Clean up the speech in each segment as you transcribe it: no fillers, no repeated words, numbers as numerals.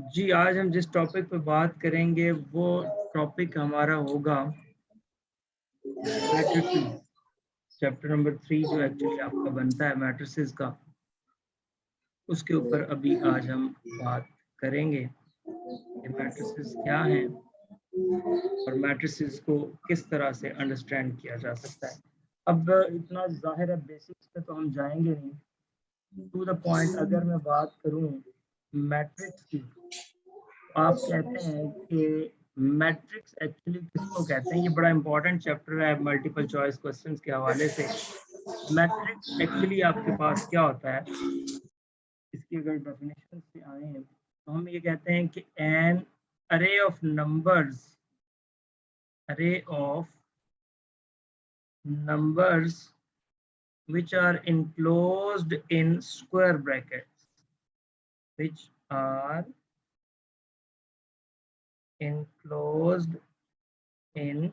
जी, आज हम जिस टॉपिक पे बात करेंगे वो टॉपिक हमारा होगा मैट्रिसेस। चैप्टर नंबर 3 जो एक्चुअली आपका बनता है मैट्रिसेस का, उसके ऊपर अभी आज हम बात करेंगे कि मैट्रिसेस क्या हैं और मैट्रिसेस को किस तरह से अंडरस्टैंड किया जा सकता है। अब इतना ज़ाहिर है बेसिक्स पे तो हम जाएंगे नहीं, टू द पॉइंट अगर मैं बात करूं मैट्रिक्स की, आप कहते हैं कि मैट्रिक्स एक्चुअली किसको कहते हैं। ये बड़ा इंपॉर्टेंट चैप्टर है मल्टीपल चॉइस क्वेश्चंस के हवाले से। मैट्रिक्स एक्चुअली आपके पास क्या होता है, इसकी अगर डेफिनेशन से आए तो हम ये कहते हैं कि एन अरे of numbers, array of numbers which are enclosed in square brackets, which are enclosed in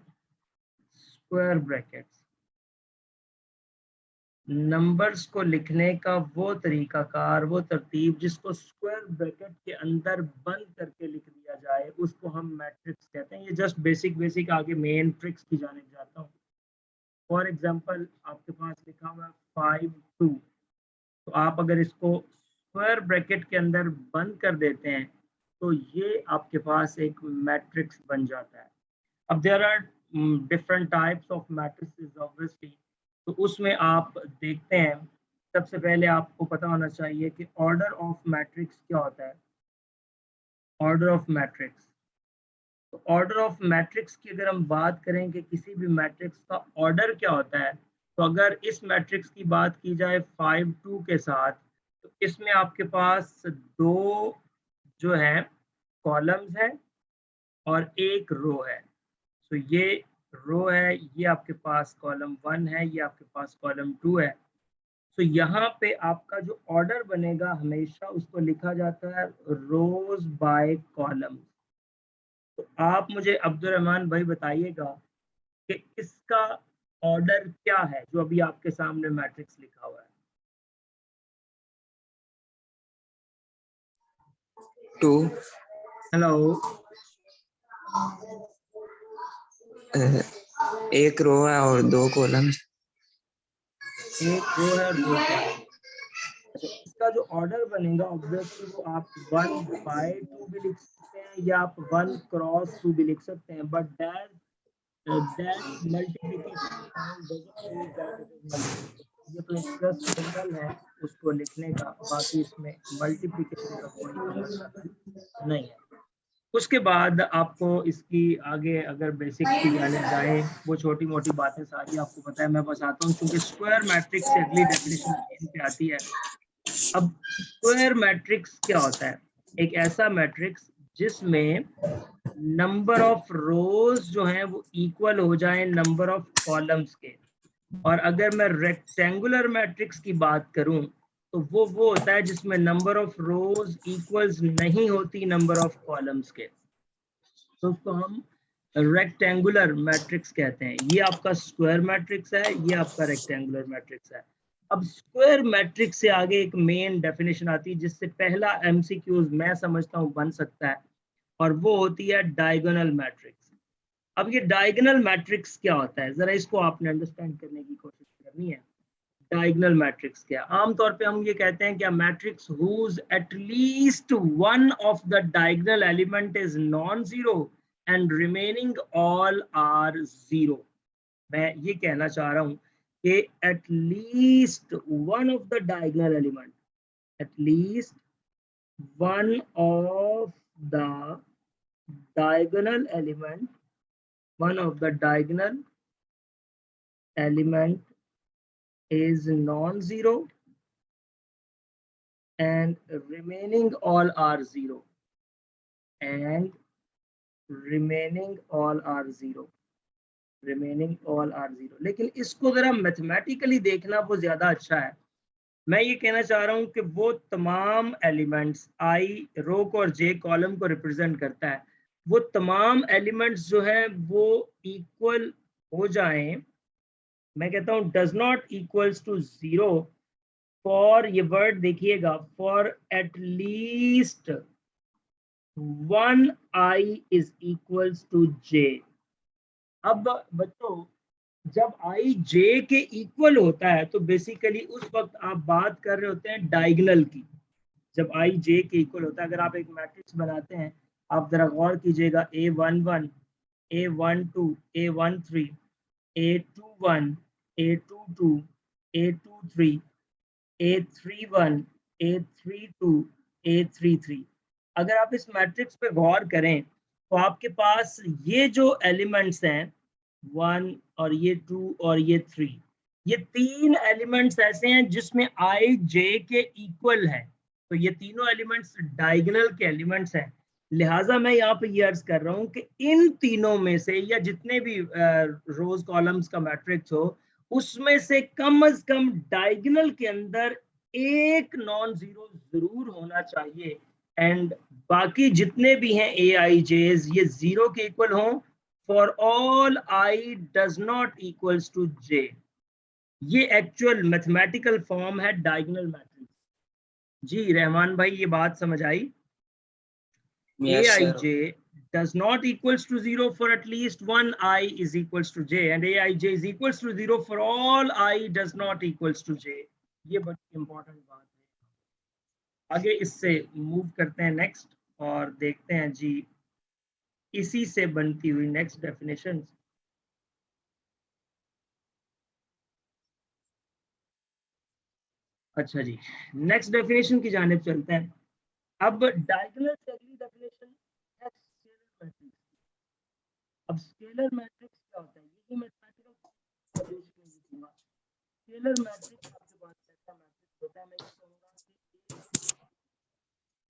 square brackets। Numbers को लिखने का वो तरीकाकार, वो तरतीब जिसको स्क्वायर ब्रैकेट के अंदर बंद करके लिख दिया जाए, उसको हम मैट्रिक्स कहते हैं। ये जस्ट बेसिक आगे मेन ट्रिक्स की जाने जाता हूँ। फॉर एग्जांपल आपके पास लिखा हुआ है 5 2, तो आप अगर इसको स्क्वायर ब्रैकेट के अंदर बंद कर देते हैं तो ये आपके पास एक मैट्रिक्स बन जाता है। अब there are different types of matrices obviously, तो उसमें आप देखते हैं सबसे पहले आपको पता होना चाहिए कि ऑर्डर ऑफ मैट्रिक्स क्या होता है। ऑर्डर ऑफ मैट्रिक्स, तो ऑर्डर ऑफ मैट्रिक्स की अगर हम बात करें कि किसी भी मैट्रिक्स का ऑर्डर क्या होता है, तो अगर इस मैट्रिक्स की बात की जाए 5 2 के साथ, तो इसमें आपके पास दो जो है कॉलम्स है और एक रो है। तो ये रो है, ये आपके पास कॉलम 1 है, ये आपके पास कॉलम 2 है। तो यहाँ पे आपका जो ऑर्डर बनेगा हमेशा उसको लिखा जाता है रोज बाय कॉलम। तो आप मुझे अब्दुल रहमान भाई बताइएगा कि इसका ऑर्डर क्या है जो अभी आपके सामने मैट्रिक्स लिखा हुआ है। 2 हेलो, एक रो है और 2 कॉलम। एक रो है और 2 कॉलम। अच्छा, इसका जो ऑर्डर बनेगा ऑब्वियसली वो आप 1 बाय 2 भी लिख सकते हैं या आप 1 क्रॉस 2 भी लिख सकते हैं, but that multiplication sign doesn't mean that it is multiplication. ये तो एक प्लस सिंबल है उसको लिखने का, बाकी इसमें मल्टीप्लिकेशन का कोई मतलब नहीं है। उसके बाद आपको इसकी आगे अगर बेसिक्स की जाने जाए, वो छोटी मोटी बातें सारी आपको पता है, मैं बस आता हूँ क्योंकि स्क्वायर मैट्रिक्स से अगली डेफिनेशन मेन पे आती है। अब स्क्वायर मैट्रिक्स क्या होता है? एक ऐसा मैट्रिक्स जिसमें नंबर ऑफ रोज जो हैं वो इक्वल हो जाएं नंबर ऑफ कॉलम्स के। और अगर मैं रेक्टेंगुलर मैट्रिक्स की बात करूं तो वो होता है जिसमें नंबर ऑफ रोज इक्वल्स नहीं होती नंबर ऑफ कॉलम्स के, तो उसको हम रेक्टेंगुलर मैट्रिक्स कहते हैं। ये आपका स्क्वायर मैट्रिक्स है, ये आपका रेक्टेंगुलर मैट्रिक्स है। अब स्क्वायर मैट्रिक्स से आगे एक मेन डेफिनेशन आती है जिससे पहला एमसीक्यूज मैं समझता हूँ बन सकता है, और वो होती है डायगोनल मैट्रिक्स। अब ये डायगोनल मैट्रिक्स क्या होता है, जरा इसको आपने अंडरस्टैंड करने की कोशिश करनी है। डायगोनल मैट्रिक्स क्या? आमतौर पे हम ये कहते हैं कि matrix whose at least one of the diagonal element is non zero and remaining all are zero. मैं ये कहना चाह रहा हूं कि at least one of the diagonal element, at least one of the diagonal element, one of the diagonal element is non-zero and remaining all are zero, and remaining all are zero, remaining all are zero। लेकिन इसको जरा mathematically देखना वो ज्यादा अच्छा है। मैं ये कहना चाह रहा हूँ कि वो तमाम एलिमेंट्स आई रो को और जे कॉलम को रिप्रेजेंट करता है, वो तमाम एलिमेंट्स जो है वो इक्वल हो जाएं। मैं कहता हूँ does not equals to zero for, ये वर्ड देखिएगा, for at least 1 i is equals to j। अब बच्चों जब i j के इक्वल होता है तो बेसिकली उस वक्त आप बात कर रहे होते हैं डायगोनल की। जब i j के इक्वल होता है, अगर आप एक मैट्रिक्स बनाते हैं, आप जरा गौर कीजिएगा, a11, a12, a13, a21, a22, a23, a31, a32, a33। अगर आप इस मैट्रिक्स पे गौर करें तो आपके पास ये जो एलिमेंट्स हैं 1 और ये 2 और ये 3, ये तीन एलिमेंट्स ऐसे हैं जिसमें i j के इक्वल है। तो ये तीनों एलिमेंट्स डायगोनल के एलिमेंट्स हैं। लिहाजा मैं यहाँ पे ये अर्ज कर रहा हूँ कि इन तीनों में से या जितने भी रोज कॉलम्स का मैट्रिक्स हो, उसमें से कम डायगोनल के अंदर एक नॉन जीरो जरूर होना चाहिए, एंड बाकी जितने भी हैं ए आई जेज ये जीरो के इक्वल हों for all I does not equals to J. ये एक्चुअल मैथमेटिकल फॉर्म है डायगोनल मैट्रिक्स। जी रहमान भाई, ये बात समझ आई? Yes, sir. Aij does not equals to 0 for at least one I is equals to j, and Aij is equals to 0 for all I does not equals to j। ये बड़ी important बात है। आगे इससे मूव करते हैं next और देखते हैं जी इसी से बनती हुई नेक्स्ट डेफिनेशन। अच्छा जी, नेक्स्ट डेफिनेशन की जानिब चलते हैं। अब डायगोनल से अगली डेफिनेशन है स्केलर मैट्रिक्स। अब स्केलर मैट्रिक्स क्या होता है, यही मैथमेटिकल लिखूंगा। स्केलर मैट्रिक्स आपके पास कैसा मैट्रिक्स होता है, मैं ये कहूंगा कि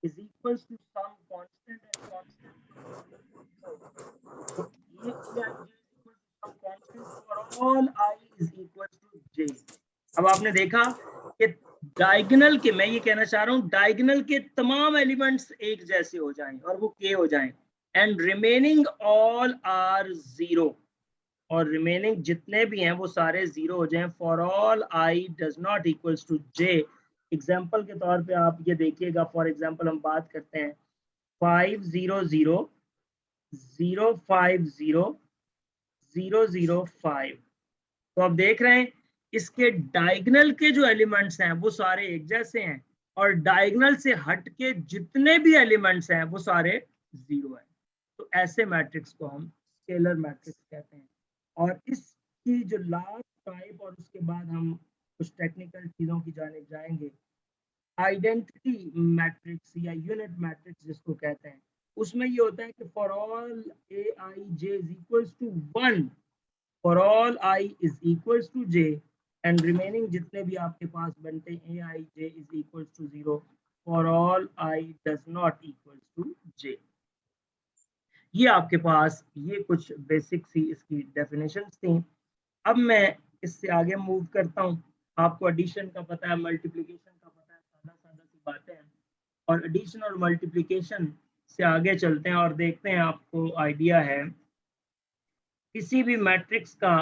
is equals to some constant and constant. तो ये i j is equal to some constant for all i is equals to j। अब आपने देखा कि डायगोनल के, मैं ये कहना चाह रहा हूँ, डायगोनल के तमाम एलिमेंट्स एक जैसे हो जाएं और वो k हो जाएं, and remaining all are zero, और रिमेनिंग जितने भी हैं वो सारे जीरो हो जाएं for all I does not equals to j. Example के तौर पे आप ये देखिएगा, फॉर एग्जाम्पल हम बात करते हैं 500 050 005। तो आप देख रहे हैं इसके डायगोनल के जो एलिमेंट्स हैं वो सारे एक जैसे हैं, और डायगोनल से हट के जितने भी एलिमेंट्स हैं वो सारे जीरो हैं। तो ऐसे मैट्रिक्स को हम स्केलर मैट्रिक्स कहते हैं। और इसकी जो लास्ट टाइप, और उसके बाद हम कुछ टेक्निकल चीज़ों की जानिब जाएंगे, आइडेंटिटी मैट्रिक्स या यूनिट मैट्रिक्स जिसको कहते हैं, उसमें ये होता है कि for all A I J is equals to 1, for all I is equals to J, and remaining जितने भी आपके पास बनते हैं A I J is equals to 0 for all I does not equals to J. ये आपके पास ये कुछ बेसिक सी इसकी डेफिनेशंस थी। अब मैं इससे आगे मूव करता हूँ। आपको एडिशन का पता है, मल्टीप्लिकेशन का पता है, सादा सादा सी बातें हैं, और एडिशन और मल्टीप्लिकेशन से आगे चलते हैं और देखते हैं आपको आइडिया है किसी भी मैट्रिक्स का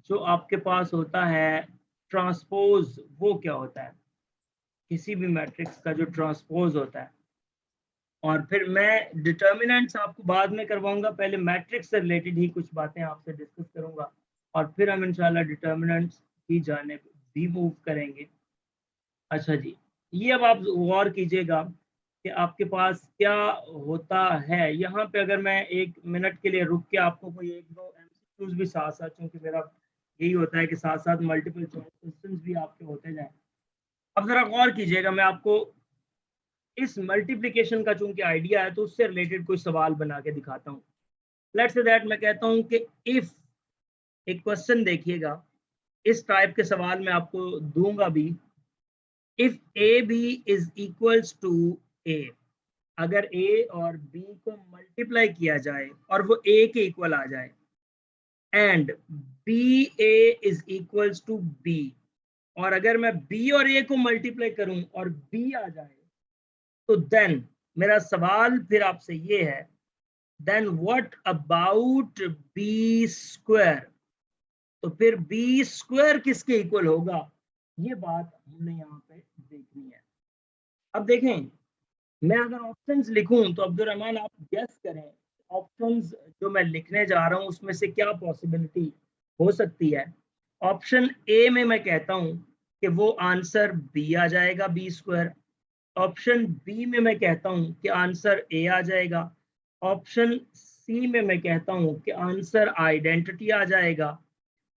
जो आपके पास होता है ट्रांसपोज, वो क्या होता है। किसी भी मैट्रिक्स का जो ट्रांसपोज होता है, और फिर मैं डिटर्मिनेंट्स आपको बाद में करवाऊंगा, पहले मैट्रिक्स से रिलेटेड ही कुछ बातें आपसे डिस्कस करूंगा, और फिर हम इंशाल्लाह डिटर्मिनेंट्स की जानिब भी मूव करेंगे। अच्छा जी, ये अब आप गौर कीजिएगा कि आपके पास क्या होता है। यहाँ पे अगर मैं 1 मिनट के लिए रुक के आपको कोई 1-2 एमसीक्यूज भी साथ साथ, क्योंकि मेरा यही होता है कि साथ साथ मल्टीपल चॉइस क्वेश्चंस भी आपके होते जाएं। अब जरा गौर कीजिएगा, मैं आपको इस मल्टीप्लिकेशन का चूंकि आइडिया है तो उससे रिलेटेड कोई सवाल बना के दिखाता हूँ। लेट्स से दैट मैं कहता हूँ कि इफ, एक क्वेश्चन देखिएगा, इस टाइप के सवाल मैं आपको दूंगा भी। If A B is equals to A, अगर ए और बी को मल्टीप्लाई किया जाए और वो ए के इक्वल आ जाए, and b a is equals to b, और अगर मैं बी और ए को मल्टीप्लाई करूं और बी आ जाए, तो देन मेरा सवाल फिर आपसे ये है, then what about B square. तो फिर बी स्क्वायर किसके इक्वल होगा, ये बात हमने यहाँ पे देखनी है। अब देखें, मैं अगर ऑप्शंस लिखूं तो अब्दुल रहमान आप गेस करें ऑप्शंस जो मैं लिखने जा रहा हूं उसमें से क्या पॉसिबिलिटी हो सकती है। ऑप्शन ए में मैं कहता हूं कि वो आंसर बी आ जाएगा, बी स्क्वायर। ऑप्शन बी में मैं कहता हूं कि आंसर ए आ जाएगा। ऑप्शन सी में मैं कहता हूं कि आंसर आइडेंटिटी आ जाएगा।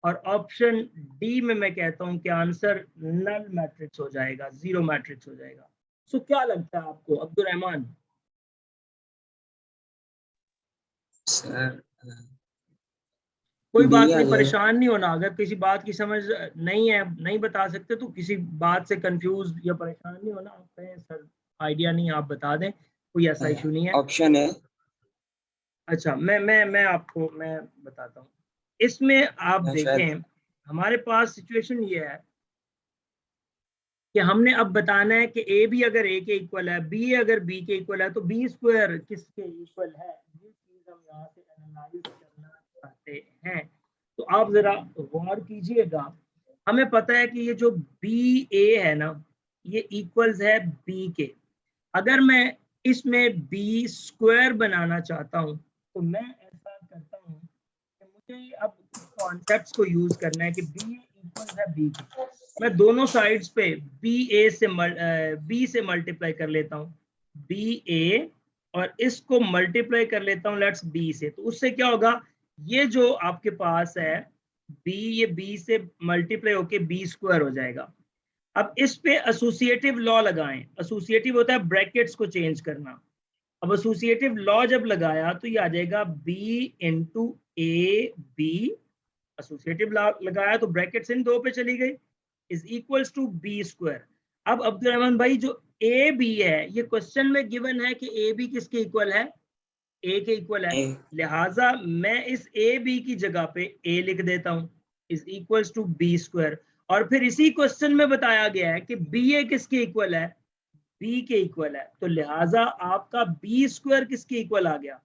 और ऑप्शन डी में मैं कहता हूं कि आंसर नल मैट्रिक्स हो जाएगा, जीरो मैट्रिक्स हो जाएगा। सो क्या लगता है आपको अब्दुल रहमान? सर कोई बी बात आ नहीं, जाएगा। परेशान नहीं होना। अगर किसी बात की समझ नहीं है, नहीं बता सकते, तो किसी बात से कंफ्यूज या परेशान नहीं होना। आप कहें सर आइडिया नहीं, आप बता दें, कोई ऐसा इशू नहीं है। ऑप्शन है। अच्छा, मैं आपको मैं बताता हूँ। इसमें आप शायद देखें, हमारे पास सिचुएशन ये है कि हमने अब बताना है कि ए भी अगर ए के इक्वल है, बी अगर बी के इक्वल है, तो बी स्क्वायर किसके इक्वल है, ये चीज हम यहाँ से एनालाइज करना चाहते हैं। तो आप जरा गौर कीजिएगा। हमें पता है कि ये जो बी ए है ना, ये इक्वल्स है बी के। अगर मैं इसमें बी स्क्वायर बनाना चाहता हूँ तो मैं ऐसा करता हूँ कि मुझे अब कॉन्सेप्ट्स को यूज करना है कि बी इक्वल है बी के। मैं दोनों साइड्स पे बी से मल्टीप्लाई कर लेता हूँ, बी ए, और इसको मल्टीप्लाई कर लेता हूँ लेट्स बी से। तो उससे क्या होगा, ये जो आपके पास है बी, ये बी से मल्टीप्लाई होके बी स्क्वायर हो जाएगा। अब इस पे एसोसिएटिव लॉ लगाएं। एसोसिएटिव होता है ब्रैकेट्स को चेंज करना। अब एसोसिएटिव लॉ जब लगाया तो ये आ जाएगा B into A B. Associative law लगाया तो ब्रैकेट्स इन दो पे चली गई, is equals to B square. अब अब्दुल रहमान भाई, जो ए बी है, ये क्वेश्चन में गिवन है कि ए बी किसके इक्वल है, ए के इक्वल है। ए। लिहाजा मैं इस ए बी की जगह पे ए लिख देता हूं, is equals to B square. और फिर इसी क्वेश्चन में बताया गया है कि बी ए किसके इक्वल है, बी के इक्वल है। तो लिहाजा आपका बी स्क्वायर किसके इक्वल आ गया,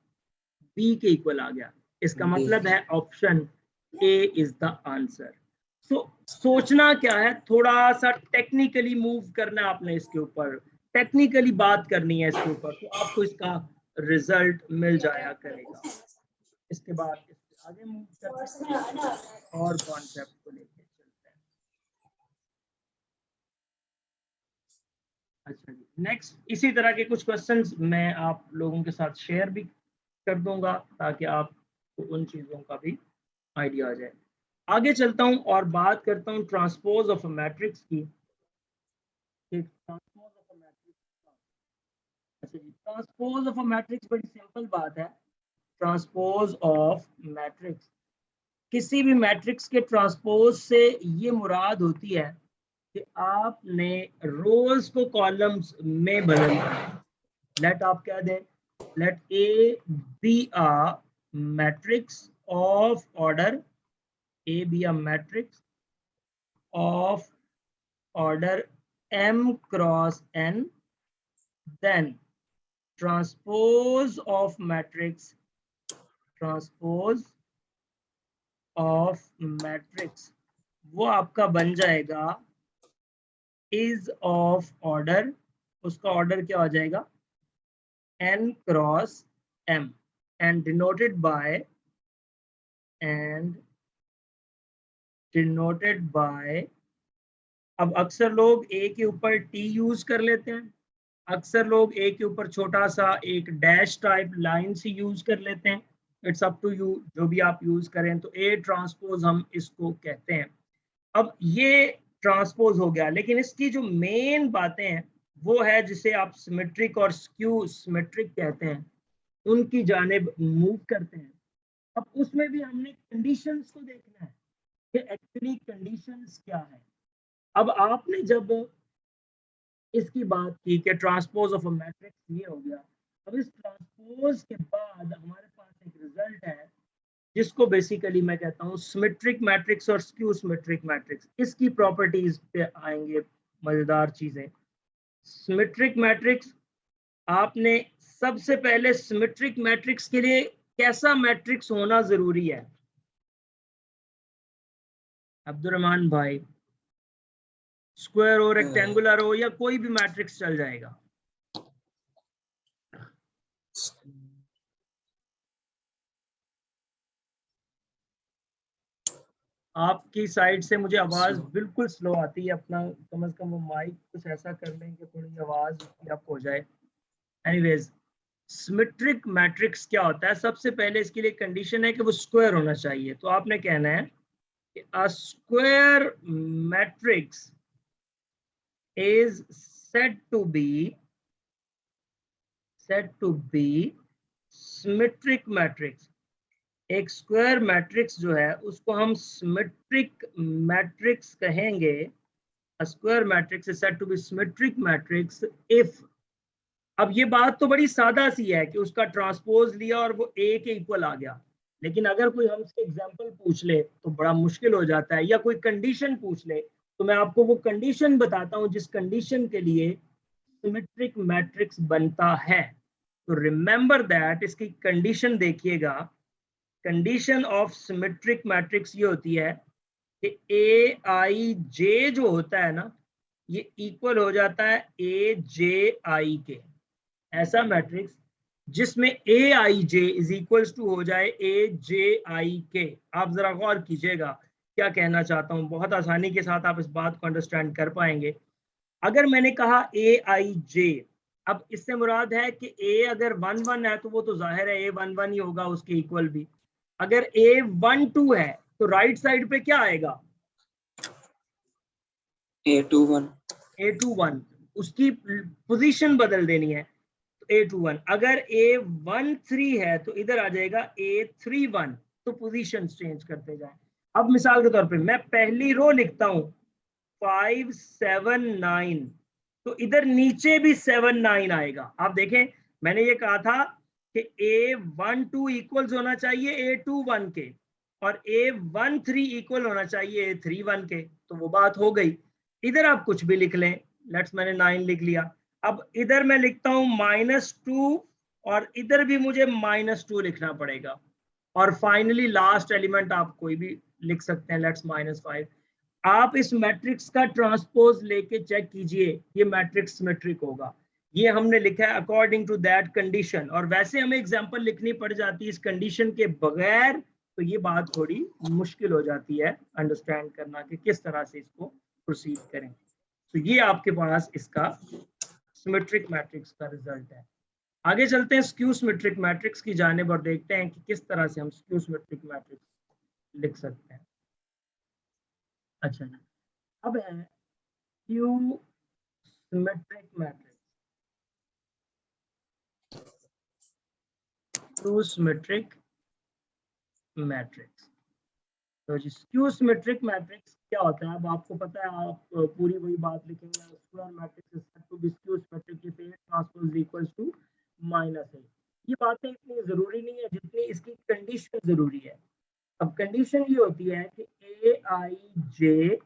बी के इक्वल आ गया। इसका बी। मतलब है option A is the answer. So सोचना क्या है, थोड़ा सा टेक्निकली मूव करना है आपने इसके ऊपर, टेक्निकली बात करनी है इसके ऊपर, तो आपको इसका रिजल्ट मिल जाया करेगा। इसके बाद इससे आगे मूव करते हैं और कॉन्सेप्ट को लेके चलते हैं। अच्छा जी, नेक्स्ट इसी तरह के कुछ क्वेश्चंस मैं आप लोगों के साथ शेयर भी कर दूंगा ताकि आपको उन चीज़ों का भी आइडिया आ जाए। आगे चलता हूं और बात करता हूं ट्रांसपोज ऑफ अ मैट्रिक्स की। ट्रांसपोज ऑफ अ मैट्रिक्स, अच्छा जी, ट्रांसपोज ऑफ अ मैट्रिक्स बड़ी सिंपल बात है। ट्रांसपोज ऑफ मैट्रिक्स, किसी भी मैट्रिक्स के ट्रांसपोज से ये मुराद होती है कि आपने रोज को कॉलम्स में बदलना है। लेट आप क्या दें, let A B a matrix of order, A B a matrix of order m cross n, then transpose of matrix, transpose of matrix वो आपका बन जाएगा is of order, उसका ऑर्डर क्या हो जाएगा, n cross m, and denoted by, and denoted by। अब अक्सर लोग ए के ऊपर टी यूज कर लेते हैं, अक्सर लोग ए के ऊपर छोटा सा एक डैश टाइप लाइन से यूज कर लेते हैं। इट्स अप टू यू, जो भी आप यूज करें। तो ए ट्रांसपोज हम इसको कहते हैं। अब ये ट्रांसपोज हो गया, लेकिन इसकी जो मेन बातें हैं वो है जिसे आप सिमेट्रिक और स्क्यू सिमेट्रिक कहते हैं, उनकी जानिब मूव करते हैं। अब उसमें भी हमने कंडीशंस को देखना है कि एक्चुअली कंडीशंस क्या है। अब आपने जब इसकी बात की कि ट्रांसपोज ऑफ अ मैट्रिक्स ये हो गया, अब इस ट्रांसपोज के बाद हमारे पास एक रिजल्ट है जिसको बेसिकली मैं कहता हूँ सिमेट्रिक मैट्रिक्स और स्क्यू सिमेट्रिक मैट्रिक्स। इसकी प्रॉपर्टीज पे आएंगे मजेदार चीजें। सिमेट्रिक मैट्रिक्स, आपने सबसे पहले सिमेट्रिक मैट्रिक्स के लिए कैसा मैट्रिक्स होना जरूरी है अब्दुल रहमान भाई? स्क्वायर हो, रेक्टेंगुलर हो, या कोई भी मैट्रिक्स चल जाएगा। आपकी साइड से मुझे आवाज बिल्कुल स्लो आती है, अपना कम से कम वो माइक कुछ ऐसा कर लें कि थोड़ी आवाज अप हो जाए। एनीवेज, सिमेट्रिक मैट्रिक्स क्या होता है? सबसे पहले इसके लिए कंडीशन है कि वो स्क्वायर होना चाहिए। तो आपने कहना है कि अ square matrix is said to be symmetric matrix। एक स्क्वायर मैट्रिक्स जो है उसको हम सिमेट्रिक मैट्रिक्स कहेंगे। A square matrix is said to be symmetric matrix if, अब ये बात तो बड़ी सादा सी है कि उसका ट्रांसपोज लिया और वो ए के इक्वल आ गया, लेकिन अगर कोई हमसे एग्जांपल पूछ ले तो बड़ा मुश्किल हो जाता है, या कोई कंडीशन पूछ ले तो मैं आपको वो कंडीशन बताता हूं जिस कंडीशन के लिए सिमेट्रिक मैट्रिक्स बनता है। तो रिमेंबर दैट, इसकी कंडीशन देखिएगा। कंडीशन ऑफ सिमेट्रिक मैट्रिक्स ये होती है कि ए आई जे जो होता है ना, ये इक्वल हो जाता है ए जे आई के। ऐसा मैट्रिक्स जिसमें ए I J is equals to हो जाए ए जे आई के। आप जरा गौर कीजिएगा क्या कहना चाहता हूं, बहुत आसानी के साथ आप इस बात को अंडरस्टैंड कर पाएंगे। अगर मैंने कहा ए आई जे, अब इससे मुराद है कि ए अगर 1 1 है तो वो तो जाहिर है ए 1 1 ही होगा, उसके इक्वल भी। अगर ए 1 2 है तो राइट साइड पे क्या आएगा? A21 A21, उसकी पोजीशन बदल देनी है तो A21। अगर A13 है तो इधर आ जाएगा A31, तो पोजीशन चेंज करते जाए। अब मिसाल के तौर पे मैं पहली रो लिखता हूं 5 7 9, तो इधर नीचे भी 7 9 आएगा। आप देखें, मैंने ये कहा था कि A12 इक्वल्स होना चाहिए A21 के, और A13 इक्वल होना चाहिए A31 के, तो वो बात हो गई। इधर आप कुछ भी लिख लें, लेट्स मैंने 9 लिख लिया। अब इधर मैं लिखता हूं -2, और इधर भी मुझे -2 लिखना पड़ेगा, और फाइनली लास्ट एलिमेंट आप कोई भी लिख सकते हैं, लेट्स -5। आप इस मैट्रिक्स का ट्रांसपोज लेके चेक कीजिए, ये मैट्रिक्स सिमेट्रिक होगा। ये हमने लिखा है अकॉर्डिंग टू दैट कंडीशन, और वैसे हमें एग्जांपल लिखनी पड़ जाती है इस कंडीशन के बगैर, तो ये बात थोड़ी मुश्किल हो जाती है अंडरस्टैंड करना कि किस तरह से इसको प्रोसीड करें। तो ये आपके पास इसका सिमेट्रिक मैट्रिक्स का रिजल्ट है। आगे चलते हैं स्क्यू सिमेट्रिक मैट्रिक्स की जानिब और देखते हैं कि किस तरह से हम स्क्यू सिमेट्रिक मैट्रिक्स लिख सकते हैं। अच्छा, अब है skew symmetric matrix. Skew symmetric matrix, तो जी स्क्यू सिमेट्रिक मैट्रिक्स क्या होता है? अब आपको पता है, आप पूरी वही बात लिखेंगे, square matrix is said to be skew symmetric if A transpose equals to -A। ये बातें इतनी जरूरी नहीं है जितनी इसकी कंडीशन जरूरी है। अब कंडीशन ये होती है कि ए I J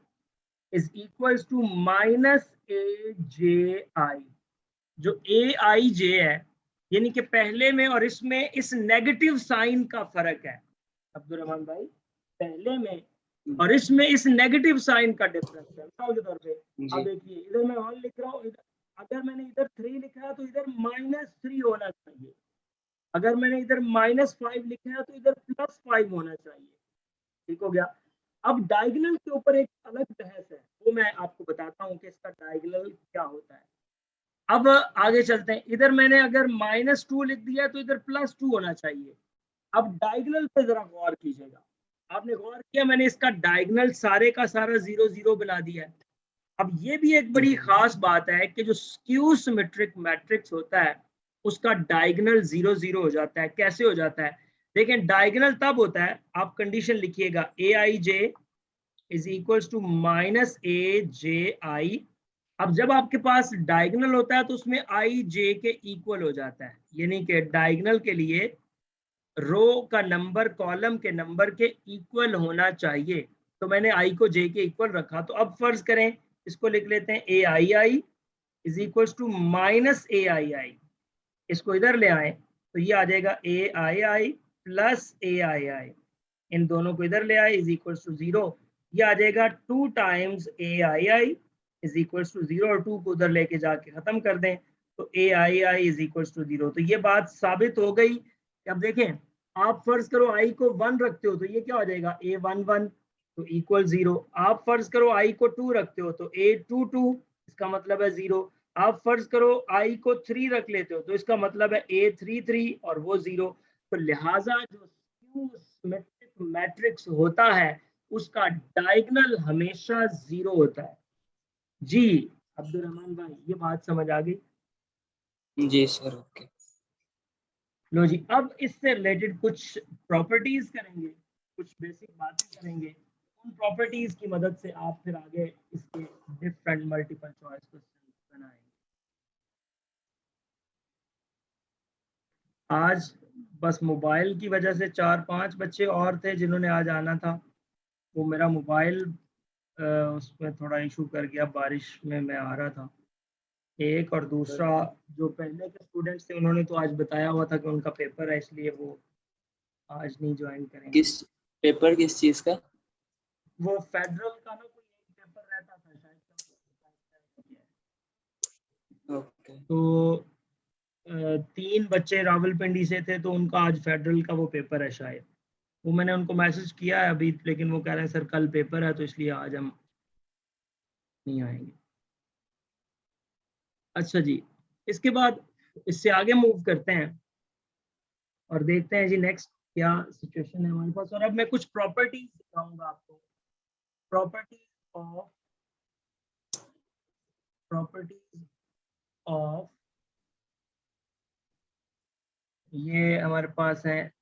is equals to -AJI। जो ए आई जे है, यानी कि पहले में और इसमें इस नेगेटिव साइन का फर्क है अब्दुर्रहमान भाई, पहले में और इसमें इस नेगेटिव साइन का डिफरेंस है। मिसाल के तौर पे अब देखिए, इधर मैं 1 लिख रहा हूँ, अगर मैंने इधर 3 लिखा है तो इधर -3 होना चाहिए। अगर मैंने इधर -5 लिखा है तो इधर +5 होना चाहिए। ठीक हो गया। अब डायगोनल के ऊपर एक अलग बहस है, वो मैं आपको बताता हूँ कि इसका डायगोनल क्या होता है। अब आगे चलते हैं, इधर मैंने अगर -2 लिख दिया तो इधर +2 होना चाहिए। अब डायगोनल पे जरा गौर कीजिएगा। आपने गौर किया, मैंने इसका डायगोनल सारे का सारा 0 0 बना दिया है। अब ये भी एक बड़ी खास बात है कि जो स्क्यू सिमेट्रिक मैट्रिक्स होता है उसका डायगोनल 0 0 हो जाता है। कैसे हो जाता है? देखें, डायगोनल तब होता है, आप कंडीशन लिखिएगा, ए I J is equals to -AJI। अब जब आपके पास डायगोनल होता है तो उसमें आई जे के इक्वल हो जाता है, यानी कि डायगोनल के लिए रो का नंबर कॉलम के नंबर के इक्वल होना चाहिए। तो मैंने आई को जे के इक्वल रखा। तो अब फर्ज करें, इसको लिख लेते हैं A I I is equal to -AII। इसको इधर ले आए तो ये आ जाएगा AII प्लस AII। इन दोनों को इधर ले आए इज इक्वल टू 0। ये आ जाएगा 2 times AII is equal to 0 और 2 को उधर लेके जाके खत्म कर दें तो ai इज इक्वल टू 0। तो ये बात साबित हो गई। अब देखें, आप फर्ज करो i को 1 रखते हो तो ये क्या हो जाएगा a11 तो इक्वल 0। आप फर्ज करो i को 2 रखते हो तो a22 इसका मतलब है 0। आप फर्ज करो i को 3 रख लेते हो तो इसका मतलब है a33 और वो 0। तो लिहाजा जो स्क्यू सिमेट्रिक मैट्रिक्स होता है उसका डायगोनल हमेशा 0 होता है। जी अब्दुल रहमान भाई, ये बात समझ आ गई? जी सर, ओके। लो जी, अब इससे रिलेटेड कुछ प्रॉपर्टीज करेंगे, कुछ बेसिक बातें करेंगे। उन प्रॉपर्टीज की मदद से आप फिर आगे इसके डिफरेंट मल्टीपल चॉइस क्वेश्चन बनाएंगे। आज बस मोबाइल की वजह से 4-5 बच्चे और थे जिन्होंने आज आना था, वो मेरा मोबाइल उसमें थोड़ा इशू कर गया, बारिश में मैं आ रहा था एक, और दूसरा जो पहले के स्टूडेंट्स थे उन्होंने तो आज बताया हुआ था कि उनका पेपर है, इसलिए वो आज नहीं ज्वाइन करेंगे। किस पेपर, किस चीज का? वो फेडरल का ना कोई एक पेपर रहता था शायद। ओके। तो 3 बच्चे रावलपिंडी से थे तो उनका आज फेडरल का वो पेपर है शायद। वो मैंने उनको मैसेज किया है अभी, लेकिन वो कह रहे हैं सर कल पेपर है तो इसलिए आज हम नहीं आएंगे। अच्छा जी, इसके बाद इससे आगे मूव करते हैं और देखते हैं जी नेक्स्ट क्या सिचुएशन है हमारे पास। और अब मैं कुछ प्रॉपर्टीज दिखाऊंगा आपको। प्रॉपर्टीज ऑफ ये हमारे पास है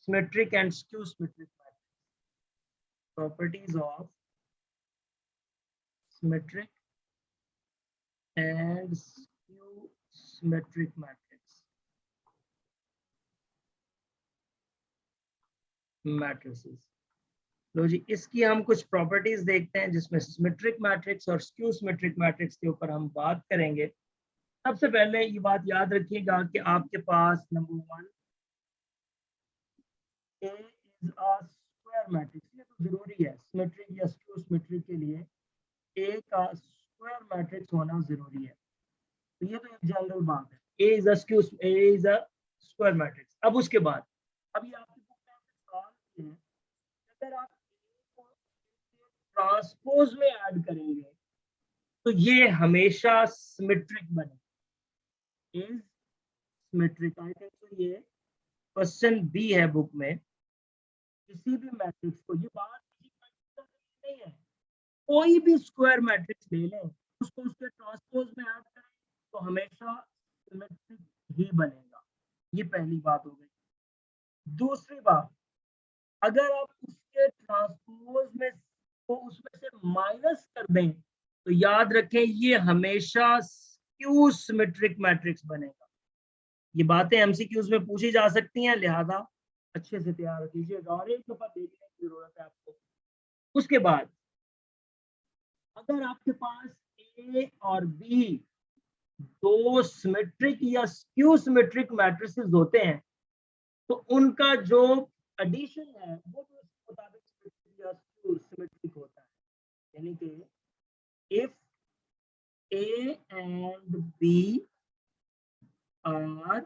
symmetric and skew symmetric matrix. Properties of symmetric and skew symmetric matrices. लो जी, इसकी हम कुछ प्रॉपर्टीज देखते हैं जिसमें सिमेट्रिक मैट्रिक्स और स्क्यू सिमेट्रिक मैट्रिक्स के ऊपर हम बात करेंगे। सबसे पहले ये बात याद रखिएगा कि आपके पास number 1 A is a square matrix. ये तो जरूरी है सिमेट्रिक या स्क्यू सिमेट्रिक के लिए A का स्क्वायर मैट्रिक्स होना जरूरी है। तो ये तो एक जनरल बात है, A is a square matrix. अब उसके बाद अभी आपकी बुक में सवाल है, अगर आप A को ट्रांसपोज में ऐड करेंगे तो ये हमेशा सिमेट्रिक बने, इज सिमेट्रिक। आई थिंक तो ये क्वेश्चन बी है बुक में। किसी भी मैट्रिक्स को, ये बात नहीं है, कोई भी स्क्वायर मैट्रिक्स ले लें उसको उसके ट्रांसपोज में ऐड करें तो हमेशा सिमेट्रिक ही बनेगा। ये पहली बात हो गई। दूसरी बात, अगर आप उसके ट्रांसपोज में को उसमें से माइनस कर दें तो याद रखें ये हमेशा स्क्यू सिमेट्रिक मैट्रिक्स बनेगा। ये बातें एमसीक्यूज में पूछी जा सकती हैं, लिहाजा अच्छे से तैयार रखिएगा और एक दफा देखने की जरूरत है आपको। उसके बाद अगर आपके पास ए और बी दो सिमेट्रिक या स्क्यू सिमेट्रिक मैट्रिसेस होते हैं तो उनका जो एडिशन है वो तो उसके मुताबिक सिमेट्रिक या स्क्यू सिमेट्रिक होता है। यानी कि if A and B are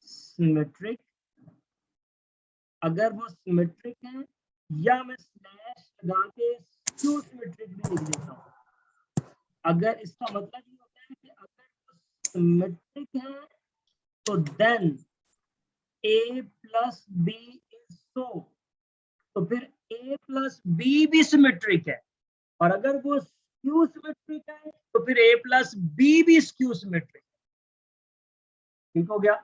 symmetric, अगर वो सिमेट्रिक है, या मैं स्लैश लगा के स्क्यू सिमेट्रिक भी लिख देता हूँ। अगर इसका मतलब ये होता है कि अगर वो सिमेट्रिक है तो then a plus B is so, तो फिर a प्लस बी भी सिमेट्रिक है। और अगर वो स्क्यू सिमेट्रिक है तो फिर a प्लस बी भी स्क्यू सिमेट्रिक है। ठीक हो गया?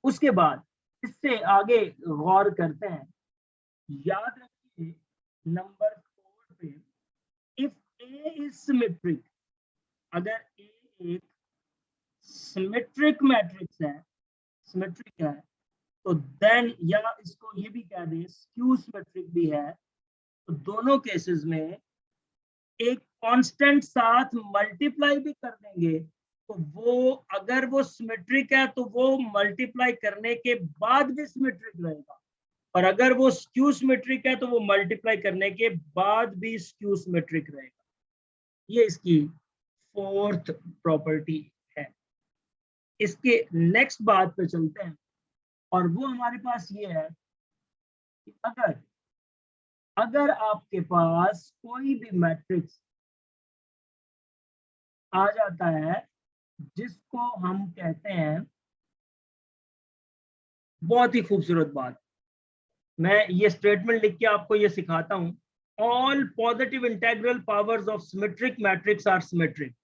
उसके बाद इससे आगे गौर करते हैं। याद रखिए नंबर 4 पे, इफ a इज सिमेट्रिक, अगर a एक सिमेट्रिक मैट्रिक्स है, सिमेट्रिक है, तो देन, या इसको ये भी कह दें स्क्यू सिमेट्रिक भी है, तो दोनों केसेस में एक कांस्टेंट साथ मल्टीप्लाई भी कर देंगे तो वो, अगर वो सिमेट्रिक है तो वो मल्टीप्लाई करने के बाद भी सिमेट्रिक रहेगा। और अगर वो स्क्यू सिमेट्रिक है तो वो मल्टीप्लाई करने के बाद भी स्क्यू सिमेट्रिक रहेगा। ये इसकी फोर्थ प्रॉपर्टी है। इसके नेक्स्ट बात पे चलते हैं, और वो हमारे पास ये है कि अगर आपके पास कोई भी मैट्रिक्स आ जाता है जिसको हम कहते हैं, बहुत ही खूबसूरत बात, मैं ये स्टेटमेंट लिख के आपको ये सिखाता हूं, all positive integral powers of symmetric matrix are symmetric.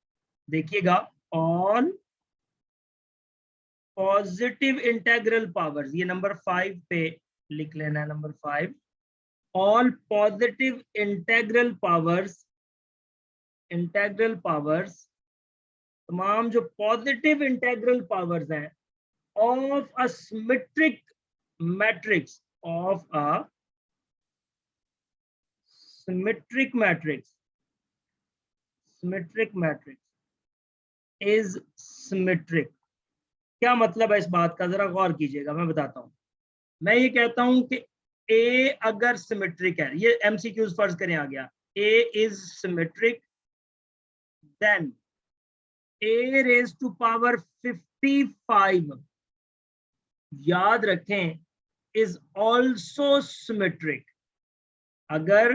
देखिएगा, ऑल पॉजिटिव इंटेग्रल पावर्स, ये नंबर 5 पे लिख लेना है, number 5, all positive integral powers, तमाम जो पॉजिटिव इंटेग्रल पावर्स हैं of a symmetric matrix, of a symmetric matrix is symmetric. क्या मतलब है इस बात का, जरा गौर कीजिएगा, मैं बताता हूं। मैं ये कहता हूं कि ए अगर सिमेट्रिक है, ये एमसीक्यूज फर्ज करें आ गया, A is symmetric, then A raise to power 55, याद रखें, इज ऑल्सो सिमेट्रिक। अगर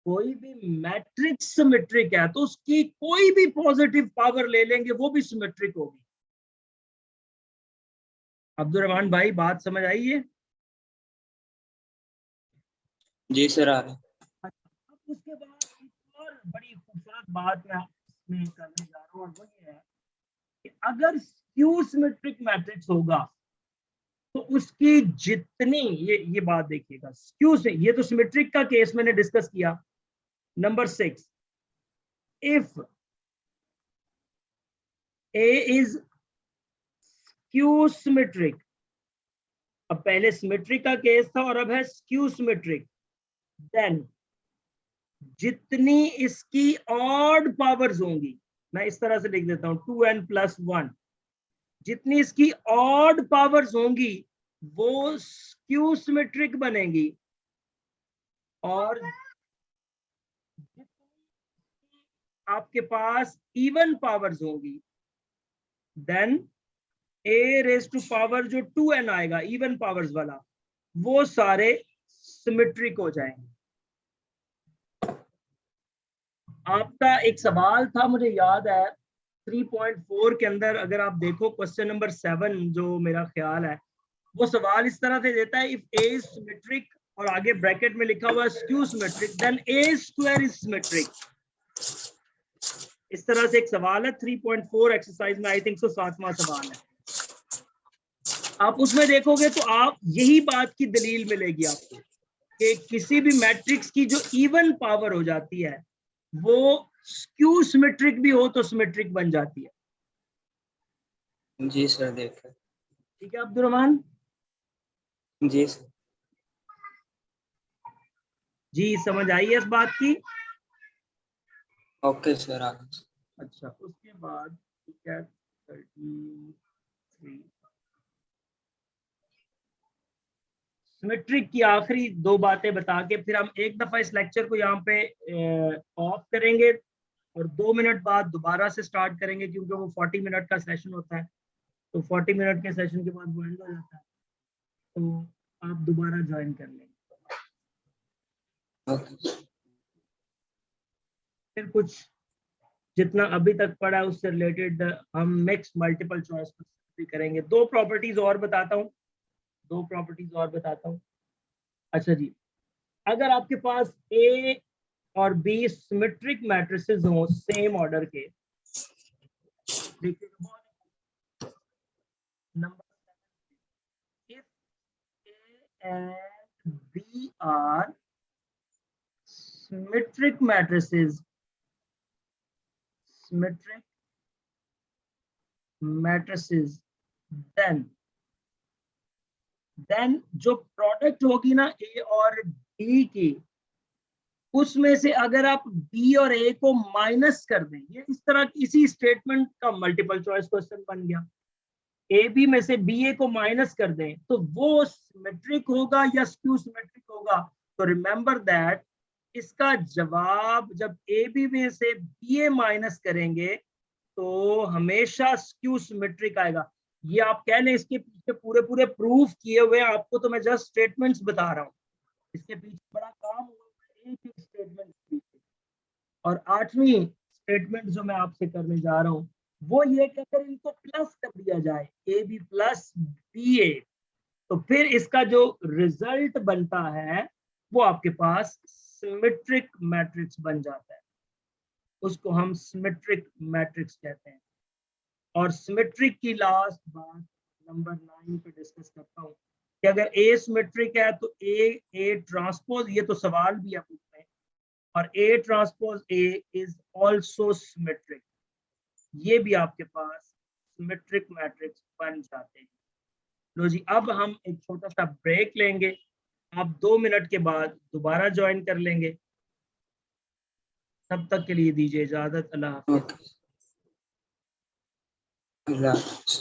कोई भी मैट्रिक्स सिमेट्रिक है तो उसकी कोई भी पॉजिटिव पावर ले लेंगे वो भी सिमेट्रिक होगी। अब्दुल रहमान भाई, बात समझ आई है? जी सर, आ रहा है। अब उसके बाद एक और बड़ी खूबसूरत बात मैं इसमें करने जा रहा हूँ, और वो ये है कि अगर स्क्यू सिमेट्रिक मैट्रिक्स होगा तो उसकी जितनी, ये बात देखिएगा, स्क्यू से, ये तो सिमेट्रिक का केस मैंने डिस्कस किया। Number 6, if A is skew symmetric, अब पहले सिमेट्रिक का केस था और अब है स्क्यू सिमेट्रिक, देन जितनी इसकी ऑड पावर्स होंगी, मैं इस तरह से लिख देता हूं 2n+1, जितनी इसकी ऑड पावर्स होंगी वो स्क्यू सिमेट्रिक बनेगी, और आपके पास इवन पावर्स होंगी then A raise to power जो 2n आएगा इवन पावर्स वाला, वो सारे सिमेट्रिक हो जाएंगे। आपका एक सवाल था, मुझे याद है 3.4 के अंदर, अगर आप देखो क्वेश्चन नंबर 7, जो मेरा ख्याल है वो सवाल इस तरह से देता है, इफ ए इज सिमेट्रिक और आगे ब्रैकेट में लिखा हुआ है skew symmetric, then A square is symmetric. इस तरह से एक सवाल है 3.4 एक्सरसाइज में, आई थिंक सो 7वां सवाल है। आप उसमें देखोगे तो आप यही बात की दलील मिलेगी आपको कि किसी भी मैट्रिक्स की जो इवन पावर हो जाती है वो स्क्यू सिमेट्रिक भी हो तो सिमेट्रिक बन जाती है। जी सर, देखा। ठीक है अब्दुल रहमान जी सर। जी, समझ आई है इस बात की? ओके सर, आ रहा है। अच्छा, उसके बाद ठीक है 33, सिमेट्रिक की आखिरी 2 बातें बता के फिर हम एक दफा इस लेक्चर को यहाँ पे ऑफ करेंगे और 2 मिनट बाद दोबारा से स्टार्ट करेंगे, क्योंकि वो 40 मिनट का सेशन होता है, तो 40 मिनट के सेशन के बाद वो एंड हो जाता है, तो आप दोबारा ज्वाइन कर लेंगे। ओके। फिर कुछ जितना अभी तक पढ़ा है उससे रिलेटेड हम मिक्स मल्टीपल चॉइस भी करेंगे। 2 प्रॉपर्टीज और बताता हूँ, अच्छा जी, अगर आपके पास ए और बी सिमेट्रिक मैट्रिसेस हो सेम ऑर्डर के, देखिए number 7, if A and B are symmetric matrices then जो प्रोडक्ट होगी ना ए और बी की, उसमें से अगर आप बी और ए को माइनस कर दें, ये इस तरह इसी स्टेटमेंट का मल्टीपल चॉइस क्वेश्चन बन गया। ए बी में से बी ए को माइनस कर दें तो वो सिमेट्रिक होगा या स्क्यू सिमेट्रिक होगा? तो रिमेंबर दैट इसका जवाब जब ए बी में से बी ए माइनस करेंगे तो हमेशा स्क्यू सिमेट्रिक आएगा। ये आप कह लें इसके पीछे पूरे पूरे प्रूफ किए हुए, आपको तो मैं जस्ट स्टेटमेंट्स बता रहा हूँ, इसके पीछे बड़ा काम हुआ है एक एक स्टेटमेंट पीछे। और 8वीं स्टेटमेंट जो मैं आपसे करने जा रहा हूँ वो ये कि अगर इनको प्लस कर दिया जाए ए बी प्लस बी ए, तो फिर इसका जो रिजल्ट बनता है वो आपके पास सिमेट्रिक मैट्रिक्स बन जाता है, उसको हम सिमेट्रिक मैट्रिक्स कहते हैं। और सिमेट्रिक की लास्ट बात नंबर 9 पे डिस्कस करता हूँ कि अगर ए सिमेट्रिक है तो ए ट्रांसपोज, ये तो सवाल भी है पूछते हैं, और A transpose A is also symmetric, ये भी आपके पास सिमेट्रिक मैट्रिक्स बन जाते हैं। लो जी, अब हम एक छोटा सा ब्रेक लेंगे, आप 2 मिनट के बाद दोबारा ज्वाइन कर लेंगे। तब तक के लिए दीजिए इजाजत। अल्लाह हाफिज। ओके, अल्लाह हाफिज।